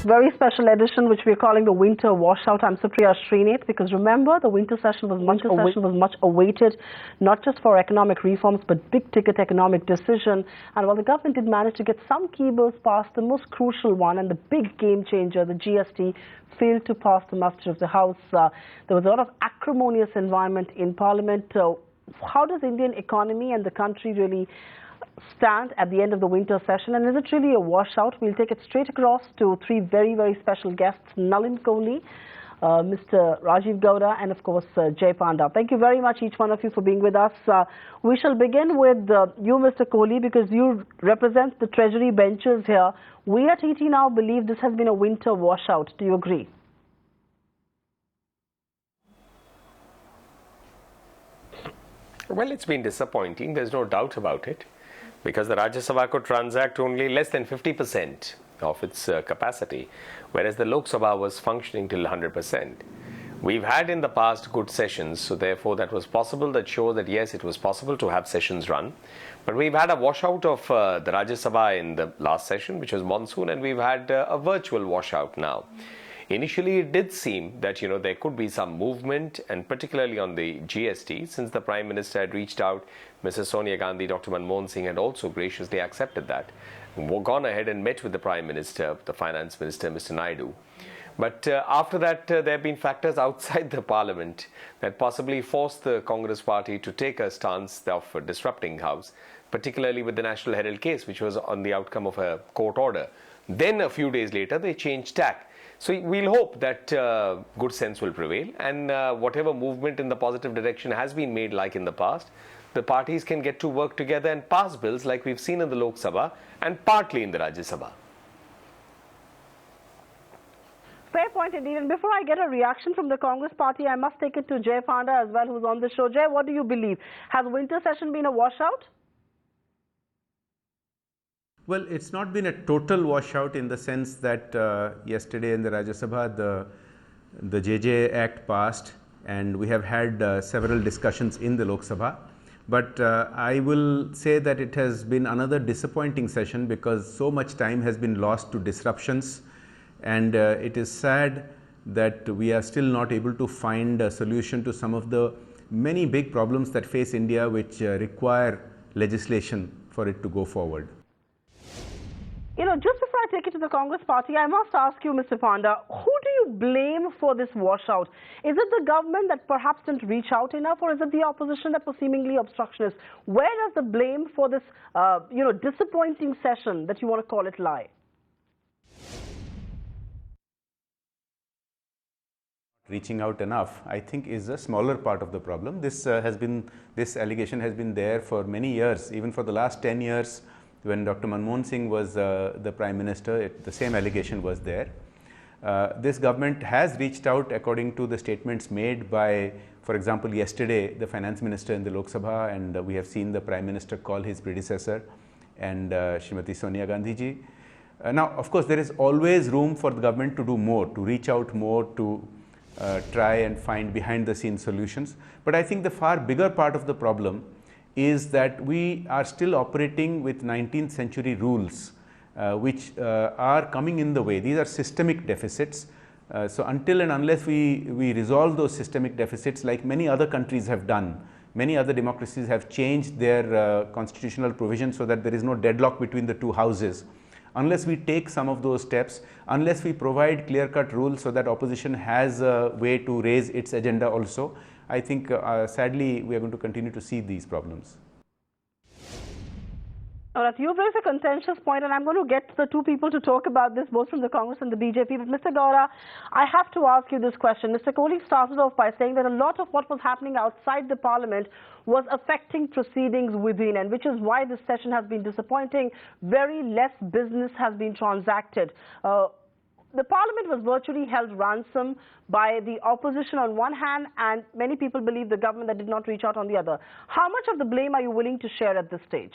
very special edition, which we're calling the Winter Washout. I'm SUpriya Shrinate, because remember, the winter session was much awaited, not just for economic reforms, but big-ticket economic decision. And while the government did manage to get some key bills passed, the most crucial one and the big game changer, the GST, failed to pass the muster of the House. There was a lot of acrimonious environment in Parliament. How does Indian economy and the country really stand at the end of the winter session, and is it really a washout? We'll take it straight across to three very, very special guests: Nalin Kohli, Mr. Rajeev Gowda, and of course Jay Panda. Thank you very much, each one of you, for being with us. We shall begin with you, Mr. Kohli, because you represent the Treasury benches here. We at ET now believe this has been a winter washout. Do you agree? Well, it's been disappointing. There's no doubt about it, because the Rajya Sabha could transact only less than 50% of its capacity, whereas the Lok Sabha was functioning till 100%. We've had in the past good sessions, so therefore that was possible. That shows that yes, it was possible to have sessions run. But we've had a washout of the Rajya Sabha in the last session, which was monsoon, and we've had a virtual washout now. Initially, it did seem that, there could be some movement, and particularly on the GST, since the Prime Minister had reached out, Mrs. Sonia Gandhi, Dr. Manmohan Singh had also graciously accepted that, gone ahead and met with the Prime Minister, the Finance Minister, Mr. Naidu. But after that, there have been factors outside the Parliament that possibly forced the Congress party to take a stance of disrupting House, particularly with the National Herald case, which was on the outcome of a court order. Then a few days later, they changed tack. So we'll hope that good sense will prevail, and whatever movement in the positive direction has been made, like in the past, the parties can get to work together and pass bills like we've seen in the Lok Sabha and partly in the Rajya Sabha. Fair point indeed. And before I get a reaction from the Congress party, I must take it to Jay Panda as well, who's on the show. Jay, what do you believe? Has winter session been a washout? Well, it's not been a total washout in the sense that yesterday in the Rajya Sabha, the JJ Act passed, and we have had several discussions in the Lok Sabha. But I will say that it has been another disappointing session, because so much time has been lost to disruptions, and it is sad that we are still not able to find a solution to some of the many big problems that face India, which require legislation for it to go forward. Just before I take it to the Congress party, I must ask you, Mr. Panda, who do you blame for this washout? Is it the government that perhaps didn't reach out enough, or is it the opposition that was seemingly obstructionist? Where does the blame for this, disappointing session, that you want to call it, lie? Reaching out enough, I think, is a smaller part of the problem. This allegation has been there for many years, even for the last 10 years. When Dr. Manmohan Singh was the Prime Minister, the same allegation was there. This government has reached out, according to the statements made by, for example, yesterday, the Finance Minister in the Lok Sabha, and we have seen the Prime Minister call his predecessor and Srimati Sonia Gandhi ji. Now, of course, there is always room for the government to do more, to reach out more, to try and find behind-the-scenes solutions. But I think the far bigger part of the problem is that we are still operating with 19th century rules, which are coming in the way. These are systemic deficits. So until and unless we resolve those systemic deficits, like many other countries have done, many other democracies have changed their constitutional provisions so that there is no deadlock between the two houses. Unless we take some of those steps, unless we provide clear-cut rules so that opposition has a way to raise its agenda also, I think sadly we are going to continue to see these problems. All right, you've raised a contentious point, and I'm going to get the two people to talk about this, both from the Congress and the BJP. But Mr. Gowda, I have to ask you this question. Mr. Kohli started off by saying that a lot of what was happening outside the Parliament was affecting proceedings within, and which is why this session has been disappointing. Very less business has been transacted. The Parliament was virtually held ransom by the opposition on one hand, and many people believe the government that did not reach out on the other. How much of the blame are you willing to share at this stage?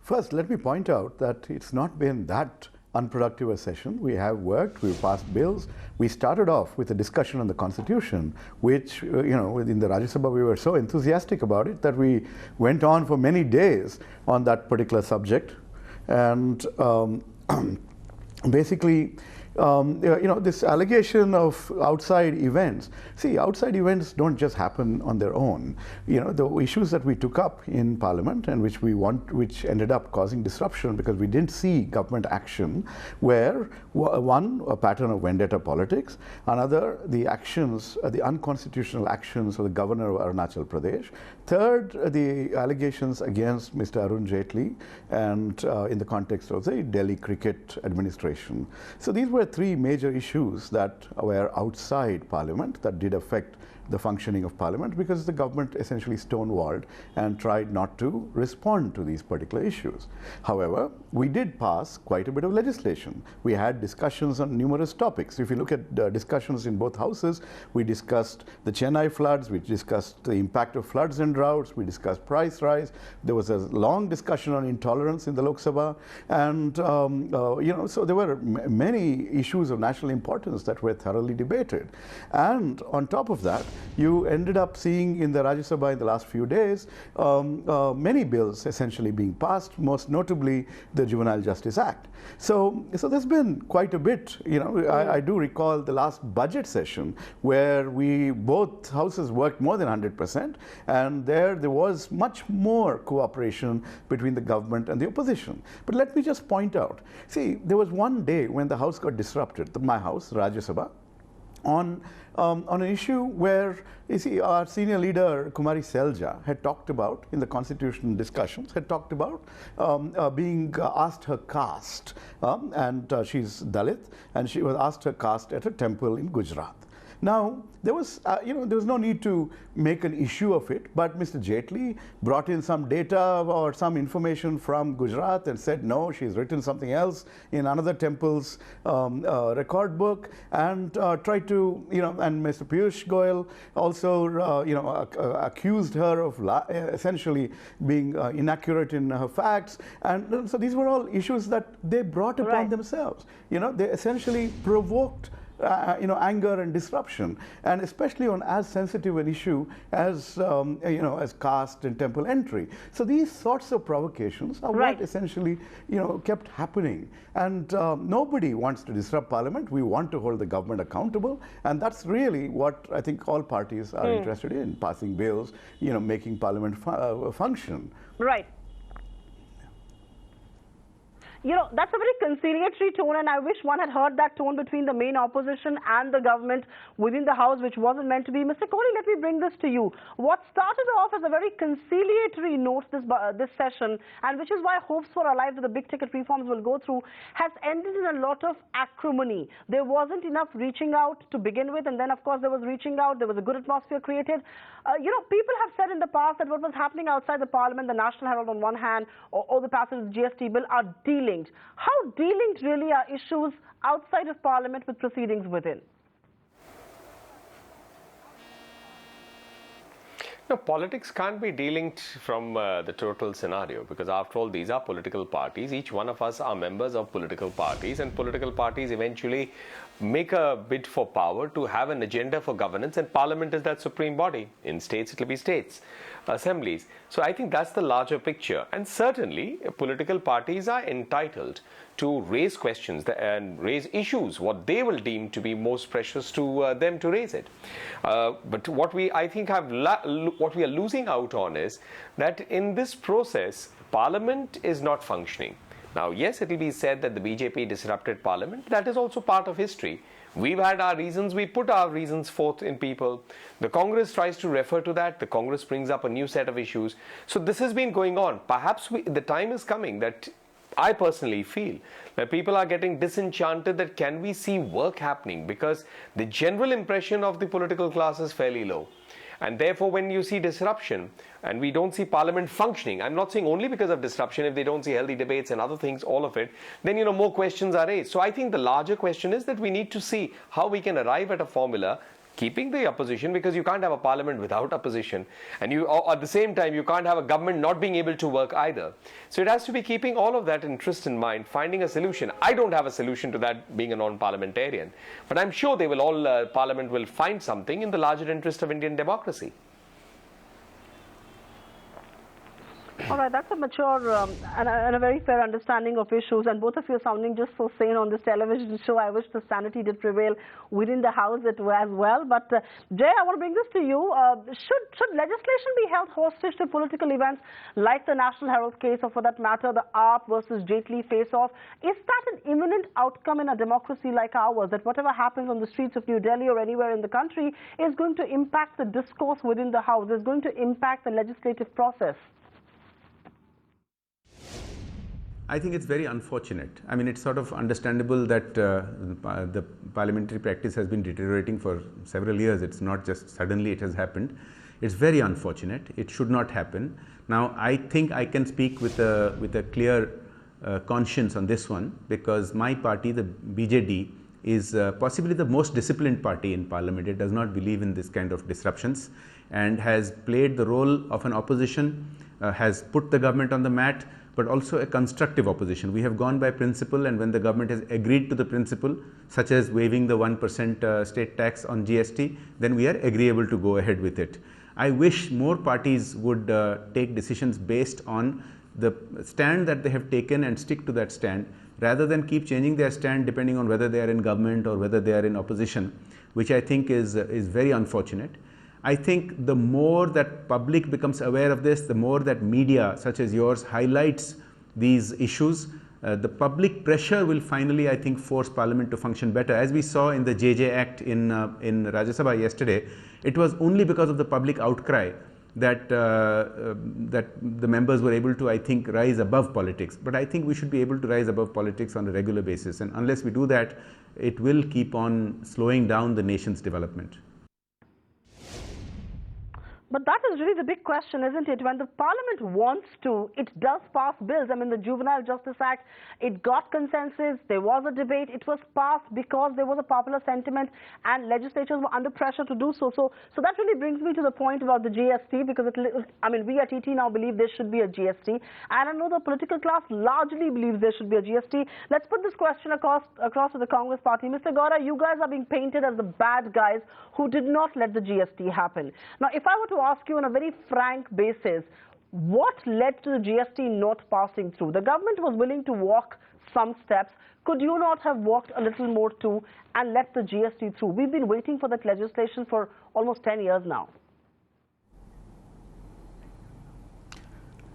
First, let me point out that it's not been that unproductive a session. We have worked, we've passed bills. We started off with a discussion on the Constitution, which, in the Rajya Sabha we were so enthusiastic about it that we went on for many days on that particular subject. And basically, this allegation of outside events. See, outside events don't just happen on their own. The issues that we took up in Parliament and which ended up causing disruption because we didn't see government action, were one, a pattern of vendetta politics, another, the actions, the unconstitutional actions of the governor of Arunachal Pradesh, third, the allegations against Mr. Arun Jaitley and in the context of the Delhi cricket administration. So these were three major issues that were outside Parliament that did affect the functioning of Parliament because the government essentially stonewalled and tried not to respond to these particular issues. However, we did pass quite a bit of legislation. We had discussions on numerous topics. If you look at discussions in both houses, we discussed the Chennai floods, we discussed the impact of floods and droughts, we discussed price rise. There was a long discussion on intolerance in the Lok Sabha, and so there were many issues of national importance that were thoroughly debated. And on top of that, you ended up seeing in the Rajya Sabha in the last few days many bills essentially being passed, most notably the Juvenile Justice Act. So there's been quite a bit. I do recall the last budget session where both houses worked more than 100%, and there was much more cooperation between the government and the opposition. But let me just point out, see, there was one day when the house got disrupted, my house, Rajya Sabha, on an issue where, you see, our senior leader, Kumari Selja, had talked about, in the constitutional discussions, had talked about being asked her caste, and she's Dalit, and she was asked her caste at a temple in Gujarat. Now, there was no need to make an issue of it, but Mr. Jaitley brought in some data or some information from Gujarat and said, no, she's written something else in another temple's record book, and tried to, and Mr. Piyush Goyal also, accused her of essentially being inaccurate in her facts. And so these were all issues that they brought upon themselves. They essentially provoked anger and disruption, and especially on as sensitive an issue as as caste and temple entry. So these sorts of provocations are what essentially kept happening, and nobody wants to disrupt Parliament. We want to hold the government accountable, and that's really what I think all parties are interested in: passing bills, making Parliament function. Right. That's a very conciliatory tone, and I wish one had heard that tone between the main opposition and the government within the House, which wasn't meant to be. Mr. Kohli, let me bring this to you. What started off as a very conciliatory note this session, and which is why hopes for our lives that the big ticket reforms will go through, has ended in a lot of acrimony. There wasn't enough reaching out to begin with, and then of course there was reaching out. There was a good atmosphere created. People have said in the past that what was happening outside the Parliament, the National Herald on one hand, or the passage of the GST bill, are delinked. How delinked really are issues outside of Parliament with proceedings within? No, politics can't be delinked from the total scenario, because after all, these are political parties. Each one of us are members of political parties, and political parties eventually make a bid for power to have an agenda for governance, and Parliament is that supreme body. In states, it will be states, assemblies. So I think that's the larger picture, and certainly political parties are entitled to raise questions and raise issues, what they will deem to be most precious to them to raise it. But what we, I think, what we are losing out on is that in this process, Parliament is not functioning. Now, yes, it will be said that the BJP disrupted Parliament. That is also part of history. We've had our reasons. We put our reasons forth in people. The Congress tries to refer to that. The Congress brings up a new set of issues. So this has been going on. Perhaps the time is coming that I personally feel that people are getting disenchanted that can we see work happening, because the general impression of the political class is fairly low. And therefore, when you see disruption and we don't see Parliament functioning, I'm not saying only because of disruption, if they don't see healthy debates and other things, all of it, then more questions are raised. So I think the larger question is that we need to see how we can arrive at a formula keeping the opposition, because you can't have a Parliament without opposition, and at the same time you can't have a government not being able to work either. So it has to be keeping all of that interest in mind, finding a solution. I don't have a solution to that, being a non-parliamentarian, but I'm sure they will all, Parliament will find something in the larger interest of Indian democracy. All right, that's a mature and a very fair understanding of issues, and both of you are sounding just so sane on this television show. I wish the sanity did prevail within the House as well. But Jay, I want to bring this to you. Should legislation be held hostage to political events like the National Herald case, or for that matter, the AAP versus Jaitley face-off? Is that an imminent outcome in a democracy like ours, that whatever happens on the streets of New Delhi or anywhere in the country is going to impact the discourse within the House, is going to impact the legislative process? I think it's very unfortunate. I mean, it's sort of understandable that the parliamentary practice has been deteriorating for several years. It's not just suddenly it has happened. It's very unfortunate. It should not happen. Now, I think I can speak with a clear conscience on this one, because my party, the BJD, is possibly the most disciplined party in parliament. It does not believe in this kind of disruptions and has played the role of an opposition, has put the government on the mat, but also a constructive opposition. We have gone by principle, and when the government has agreed to the principle, such as waiving the 1% state tax on GST, then we are agreeable to go ahead with it. I wish more parties would take decisions based on the stand that they have taken and stick to that stand, rather than keep changing their stand depending on whether they are in government or whether they are in opposition, which I think is very unfortunate. I think the more that public becomes aware of this, the more that media such as yours highlights these issues, the public pressure will finally, I think, force Parliament to function better. As we saw in the JJ Act in Rajya Sabha yesterday, it was only because of the public outcry that that the members were able to, I think, rise above politics. But I think we should be able to rise above politics on a regular basis, and unless we do that, it will keep on slowing down the nation's development. But that is really the big question, isn't it? When the Parliament wants to, it does pass bills. I mean, the Juvenile Justice Act, it got consensus, there was a debate, it was passed because there was a popular sentiment and legislatures were under pressure to do so. So that really brings me to the point about the GST, because I mean, we at ET now believe there should be a GST, and I know the political class largely believes there should be a GST. Let's put this question across to the Congress party. Mr. Gowda, you guys are being painted as the bad guys who did not let the GST happen. Now, if I were to ask you on a very frank basis, what led to the GST not passing through? The government was willing to walk some steps. Could you not have walked a little more too and let the GST through? We've been waiting for that legislation for almost 10 years now.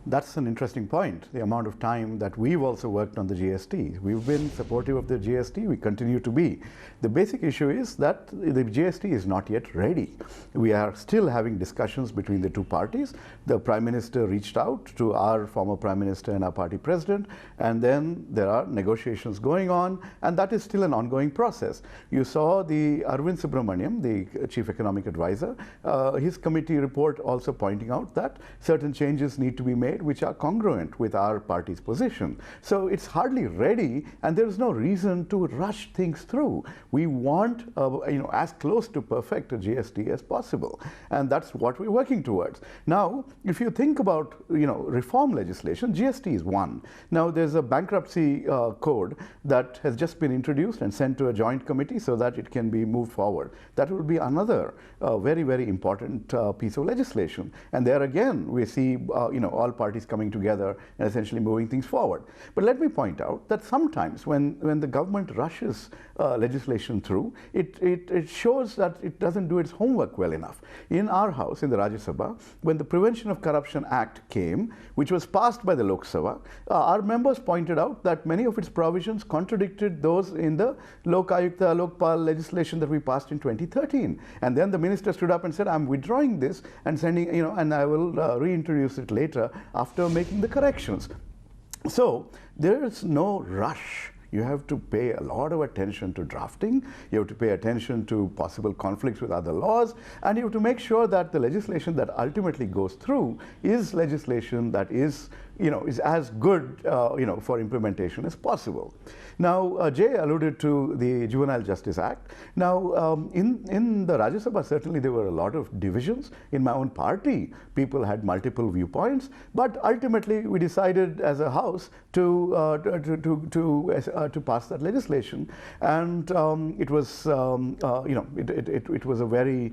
That's an interesting point, the amount of time that we've also worked on the GST. We've been supportive of the GST, we continue to be. The basic issue is that the GST is not yet ready. We are still having discussions between the two parties. The Prime Minister reached out to our former Prime Minister and our party President, and then there are negotiations going on, and that is still an ongoing process. You saw the Arvind Subramaniam, the Chief Economic Advisor, his committee report also pointing out that certain changes need to be made which are congruent with our party's position. So it's hardly ready, and there is no reason to rush things through. We want as close to perfect a GST as possible, and that's what we're working towards. Now, if you think about reform legislation, GST is one. Now there's a bankruptcy code that has just been introduced and sent to a joint committee so that it can be moved forward. That will be another very, very important piece of legislation, and there again we see all parties coming together and essentially moving things forward. But let me point out that sometimes when the government rushes legislation through, it shows that it doesn't do its homework well enough. In our house, in the Rajya Sabha, when the Prevention of Corruption Act came, which was passed by the Lok Sabha, our members pointed out that many of its provisions contradicted those in the Lok Ayukta, Lokpal legislation that we passed in 2013. And then the minister stood up and said, I'm withdrawing this and sending, and I will reintroduce it later after making the corrections. So there is no rush. You have to pay a lot of attention to drafting, you have to pay attention to possible conflicts with other laws, and you have to make sure that the legislation that ultimately goes through is legislation that is as good for implementation as possible. Now, Jay alluded to the Juvenile Justice Act. Now, in the Rajya Sabha, certainly there were a lot of divisions. In my own party, people had multiple viewpoints, but ultimately we decided as a house to to pass that legislation, and it was it was a very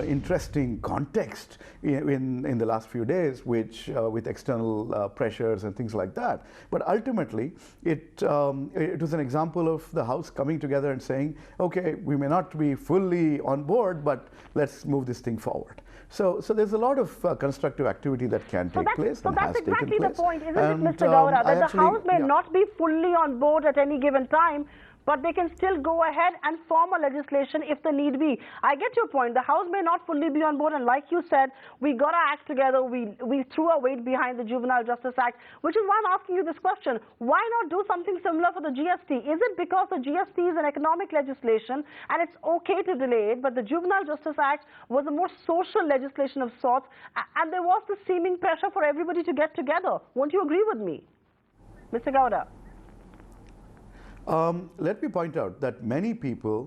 interesting context in the last few days, which with external pressures and things like that. But ultimately, it was an example of the House coming together and saying, okay, we may not be fully on board, but let's move this thing forward. So there's a lot of constructive activity that can take place and has taken place. So that's exactly the point, isn't it, Mr. Gowda, that the House may not be fully on board at any given time, but they can still go ahead and form a legislation if the need be. I get your point. The House may not fully be on board, and like you said, we got to act together. We threw our weight behind the Juvenile Justice Act, which is why I'm asking you this question. Why not do something similar for the GST? Is it because the GST is an economic legislation and it's okay to delay it, but the Juvenile Justice Act was a more social legislation of sorts, and there was the seeming pressure for everybody to get together? Won't you agree with me, Mr. Gowda? Let me point out that many people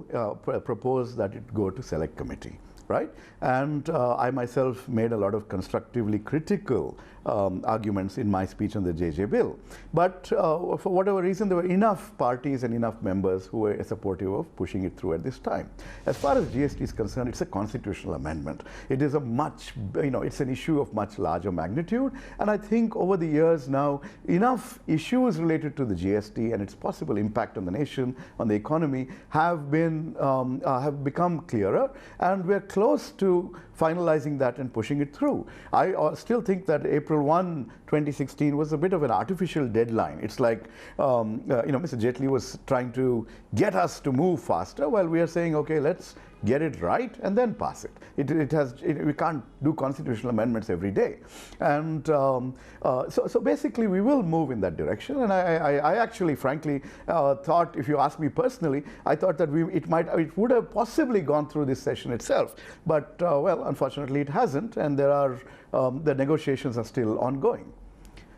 propose that it go to select committee, right? And I myself made a lot of constructively critical arguments in my speech on the JJ bill. But for whatever reason, there were enough parties and enough members who were supportive of pushing it through at this time. As far as GST is concerned, it's a constitutional amendment. It is a much, it's an issue of much larger magnitude. And I think over the years now, enough issues related to the GST and its possible impact on the nation, on the economy, have become clearer, and we're close to finalizing that and pushing it through. I still think that April 1, 2016 was a bit of an artificial deadline. It's like, Mr. Jaitley was trying to get us to move faster, while we are saying, okay, let's get it right and then pass it. We can't do constitutional amendments every day. And so basically we will move in that direction. And I actually, frankly, thought, if you ask me personally, I thought that it would have possibly gone through this session itself. But, well, unfortunately it hasn't, and there are, the negotiations are still ongoing.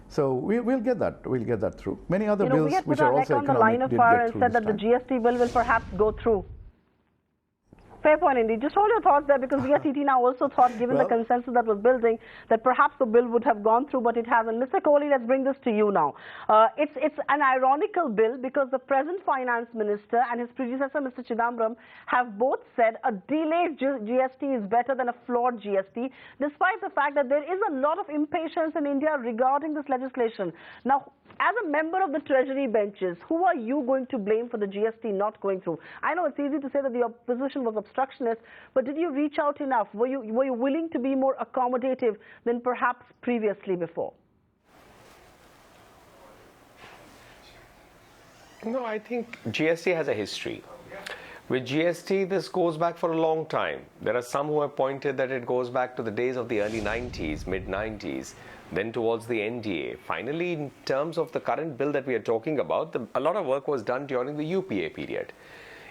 So we'll get that through. Many other bills which are also economic on the line of fire and said that the GST bill will perhaps go through. Fair point indeed. Just hold your thoughts there, because we at TT now also thought, given the consensus that was building, that perhaps the bill would have gone through, but it hasn't. Mr. Kohli, let's bring this to you now. It's an ironical bill, because the present finance minister and his predecessor, Mr. Chidambaram, have both said a delayed GST is better than a flawed GST, despite the fact that there is a lot of impatience in India regarding this legislation. Now, as a member of the Treasury benches, who are you going to blame for the GST not going through? I know it's easy to say that the opposition was obstructionist, but did you reach out enough? Were you willing to be more accommodative than perhaps previously before? No, I think GST has a history. With GST, this goes back for a long time. There are some who have pointed that it goes back to the days of the early 90s, mid-90s, then towards the NDA. Finally, in terms of the current bill that we are talking about, a lot of work was done during the UPA period.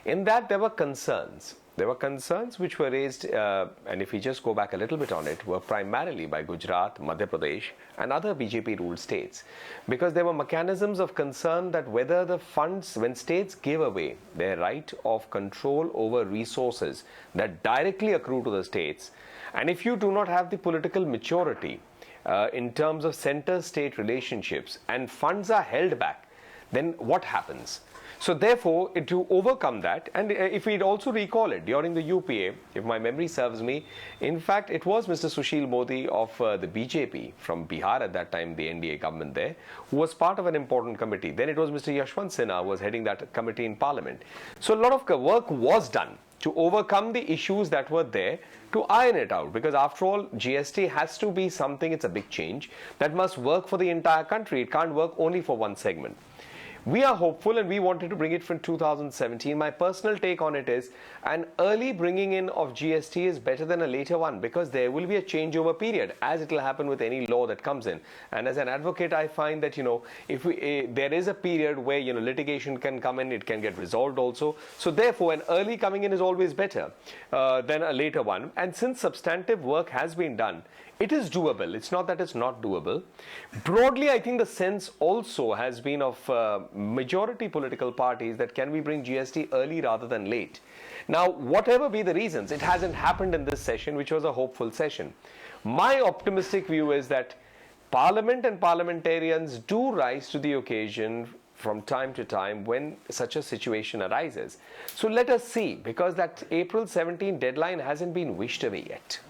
In that, there were concerns. There were concerns which were raised, and if we just go back a little bit on it, were primarily by Gujarat, Madhya Pradesh, and other BJP-ruled states. Because there were mechanisms of concern that whether the funds, when states give away their right of control over resources that directly accrue to the states, and if you do not have the political maturity in terms of center-state relationships, and funds are held back, then what happens? So therefore, to overcome that, and if we'd also recall it, during the UPA, if my memory serves me, in fact, it was Mr. Sushil Modi of the BJP from Bihar at that time, the NDA government there, who was part of an important committee. Then it was Mr. Yashwant Sinha who was heading that committee in Parliament. So a lot of work was done to overcome the issues that were there, to iron it out, because after all, GST has to be something, it's a big change, that must work for the entire country. It can't work only for one segment. We are hopeful, and we wanted to bring it from 2017. My personal take on it is an early bringing in of GST is better than a later one, because there will be a changeover period, as it will happen with any law that comes in. And as an advocate, I find that, if there is a period where, litigation can come in, it can get resolved also. So therefore, an early coming in is always better than a later one. And since substantive work has been done, it is doable. It's not that it's not doable. Broadly, I think the sense also has been of majority political parties that can we bring GST early rather than late. Now, whatever be the reasons, it hasn't happened in this session, which was a hopeful session. My optimistic view is that Parliament and parliamentarians do rise to the occasion from time to time when such a situation arises. So let us see, because that April 17 deadline hasn't been wished away yet.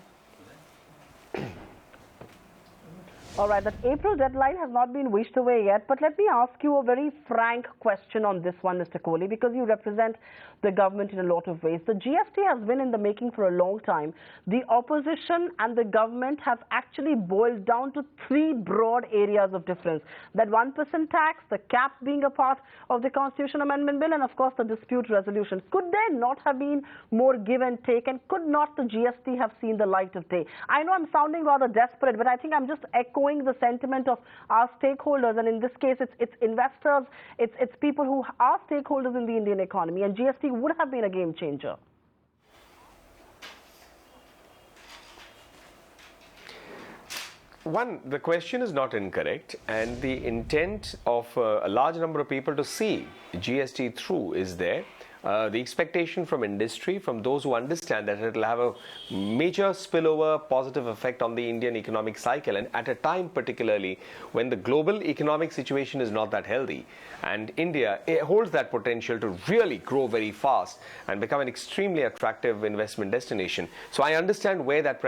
All right, that April deadline has not been wished away yet, but let me ask you a very frank question on this one, Mr. Kohli, because you represent the government in a lot of ways. The GST has been in the making for a long time. The opposition and the government have actually boiled down to three broad areas of difference. That 1% tax, the cap being a part of the Constitution Amendment Bill, and of course the dispute resolution. Could there not have been more give and take, and could not the GST have seen the light of day? I know I'm sounding rather desperate, but I think I'm just echoing the sentiment of our stakeholders, and in this case it's investors, it's people who are stakeholders in the Indian economy, and GST would have been a game changer. One, the question is not incorrect, and the intent of a large number of people to see GST through is there. The expectation from industry, from those who understand that it will have a major spillover positive effect on the Indian economic cycle, and at a time particularly when the global economic situation is not that healthy, and India holds that potential to really grow very fast and become an extremely attractive investment destination. So I understand where that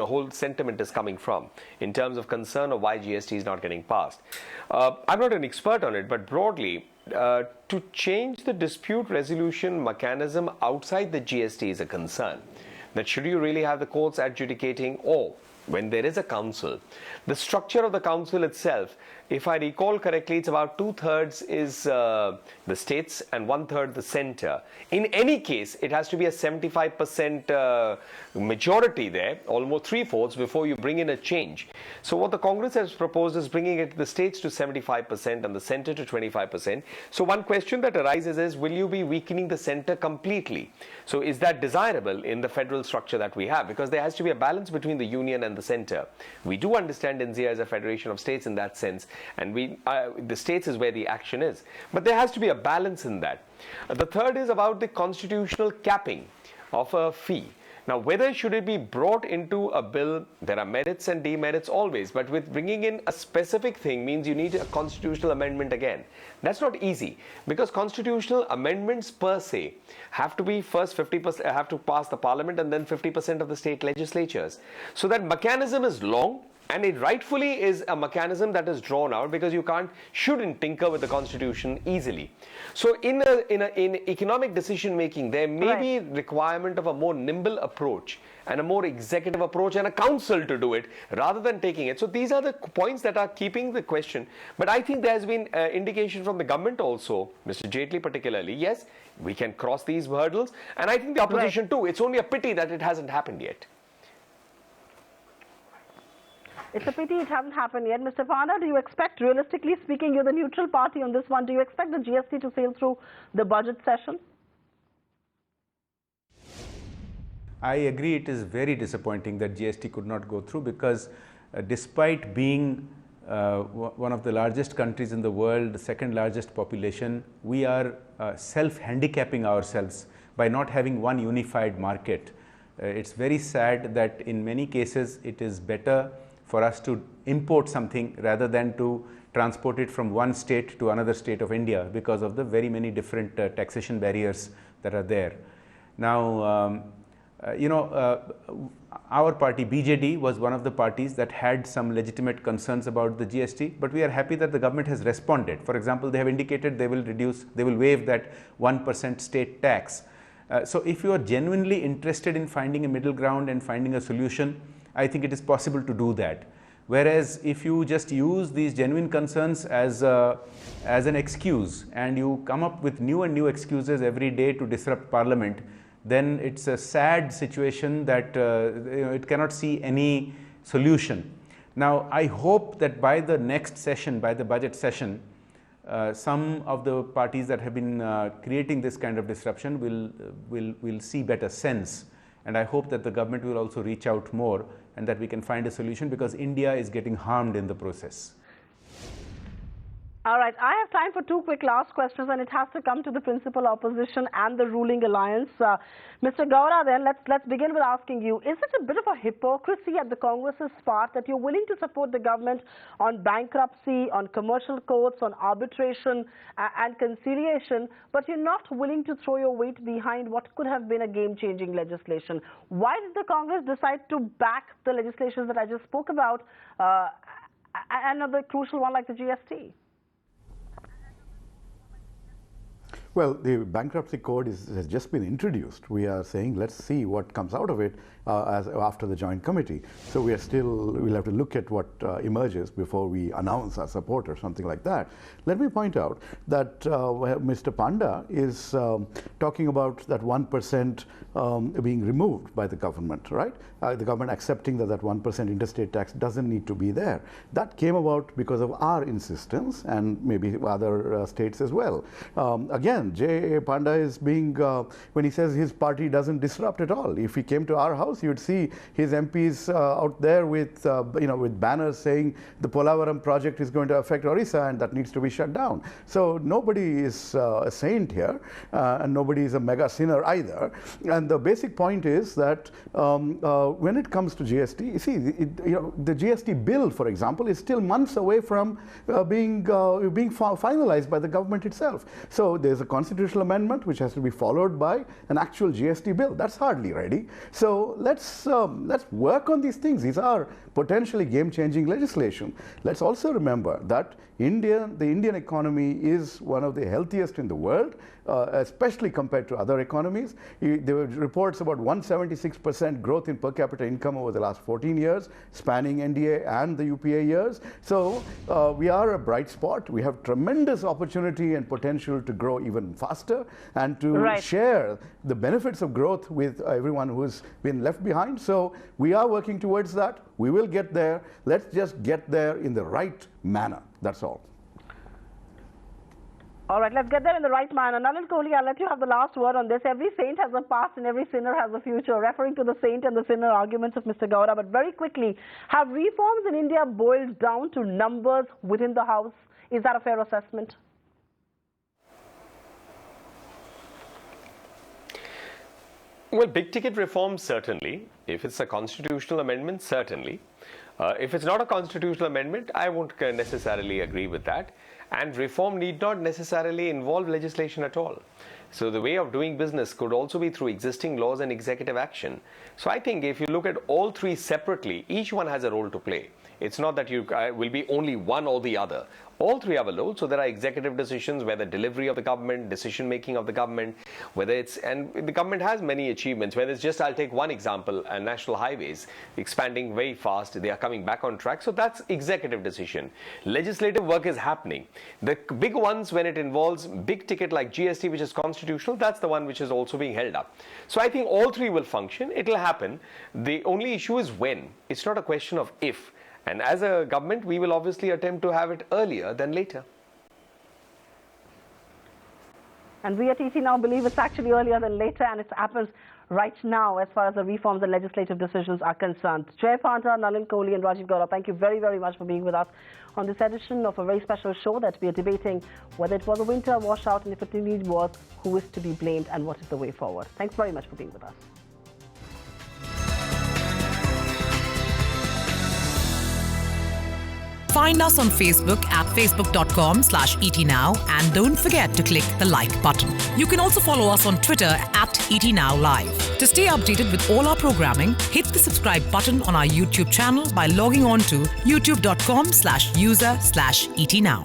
whole sentiment is coming from in terms of concern of why GST is not getting passed. I'm not an expert on it, but broadly, to change the dispute resolution mechanism outside the GST is a concern. That should you really have the courts adjudicating, or when there is a council, the structure of the council itself, if I recall correctly, it's about 2/3 is the states and 1/3 the center. In any case, it has to be a 75% majority there, almost 3/4, before you bring in a change. So what the Congress has proposed is bringing it the states to 75% and the center to 25%. So one question that arises is, will you be weakening the center completely? So is that desirable in the federal structure that we have? Because there has to be a balance between the union and the center. We do understand India as a federation of states in that sense, and the states is where the action is. But there has to be a balance in that. The third is about the constitutional capping of a fee. Now, whether should it be brought into a bill, there are merits and demerits always, but with bringing in a specific thing means you need a constitutional amendment again. That's not easy, because constitutional amendments per se have to be first 50%, have to pass the parliament and then 50% of the state legislatures. So that mechanism is long, and it rightfully is a mechanism that is drawn out, because you shouldn't tinker with the constitution easily. So in economic decision making, there may be requirement of a more nimble approach and a more executive approach and a council to do it rather than taking it. So these are the points that are keeping the question. But I think there has been indication from the government also, Mr. Jaitley particularly, yes, we can cross these hurdles, and I think the opposition too. It's only a pity that it hasn't happened yet. It's a pity it hasn't happened yet. Mr. Panda, do you expect, realistically speaking, you're the neutral party on this one, do you expect the GST to sail through the budget session? I agree, it is very disappointing that GST could not go through, because despite being one of the largest countries in the world, the second largest population, we are self-handicapping ourselves by not having one unified market. It's very sad that in many cases it is better for us to import something rather than to transport it from one state to another state of India, because of the very many different taxation barriers that are there. Now, our party BJD was one of the parties that had some legitimate concerns about the GST, but we are happy that the government has responded. For example, they have indicated they will waive that 1% state tax. So if you are genuinely interested in finding a middle ground and finding a solution, I think it is possible to do that. Whereas if you just use these genuine concerns as an excuse, and you come up with new and new excuses every day to disrupt Parliament, then it's a sad situation that it cannot see any solution. Now, I hope that by the next session, by the budget session, some of the parties that have been creating this kind of disruption will see better sense. And I hope that the government will also reach out more, and that we can find a solution, because India is getting harmed in the process. All right, I have time for two quick last questions, and it has to come to the principal opposition and the ruling alliance. Mr. Gowda, then, let's begin with asking you, is it a bit of a hypocrisy at the Congress's part that you're willing to support the government on bankruptcy, on commercial courts, on arbitration and conciliation, but you're not willing to throw your weight behind what could have been a game-changing legislation? Why did the Congress decide to back the legislation that I just spoke about, and another crucial one like the GST? Well, the bankruptcy code has just been introduced. We are saying let's see what comes out of it after the joint committee. So we'll have to look at what emerges before we announce our support or something like that. Let me point out that Mr. Panda is talking about that 1% being removed by the government, right? The government accepting that 1% interstate tax doesn't need to be there. That came about because of our insistence and maybe other states as well. Again, J. Panda is being, when he says his party doesn't disrupt at all. If he came to our house, you'd see his MPs out there with, with banners saying the Polavaram project is going to affect Orissa and that needs to be shut down. So nobody is a saint here, and nobody is a mega sinner either. And the basic point is that when it comes to GST, you see, the GST bill, for example, is still months away from being finalized by the government itself. So there's a constitutional amendment which has to be followed by an actual GST bill. That's hardly ready. So let's work on these things. These are potentially game-changing legislation. Let's also remember that the Indian economy is one of the healthiest in the world, especially compared to other economies. There were reports about 176% growth in per capita income over the last 14 years, spanning NDA and the UPA years. So we are a bright spot. We have tremendous opportunity and potential to grow even faster and to share the benefits of growth with everyone who's been left behind. So we are working towards that. We will get there. Let's just get there in the right manner. That's all. All right, let's get there in the right manner. Nalin Kohli, I'll let you have the last word on this. Every saint has a past and every sinner has a future, referring to the saint and the sinner arguments of Mr. Gowda. But very quickly, have reforms in India boiled down to numbers within the House? Is that a fair assessment? Well, big ticket reforms, certainly. If it's a constitutional amendment, certainly. If it's not a constitutional amendment, I won't necessarily agree with that. And reform need not necessarily involve legislation at all. So the way of doing business could also be through existing laws and executive action. So I think if you look at all three separately, each one has a role to play. It's not that you will be only one or the other. All three have a role. So there are executive decisions, whether delivery of the government, decision making of the government, whether it's, and the government has many achievements, whether it's just, I'll take one example, national highways expanding very fast, they are coming back on track. So that's executive decision. Legislative work is happening. The big ones, when it involves big ticket like GST, which is constitutional, that's the one which is also being held up. So I think all three will function. It will happen. The only issue is when. It's not a question of if. And as a government, we will obviously attempt to have it earlier than later. And we at ET now believe it's actually earlier than later, and it happens right now as far as the reforms and legislative decisions are concerned. Jay Panda, Nalin Kohli and Rajeev Gowda, thank you very, very much for being with us on this edition of a very special show that we are debating whether it was a winter washout, and if it indeed was, who is to be blamed and what is the way forward. Thanks very much for being with us. Find us on Facebook at facebook.com/ETNow and don't forget to click the like button. You can also follow us on Twitter at ETNowLive. To stay updated with all our programming, hit the subscribe button on our YouTube channel by logging on to youtube.com/user/ETNow.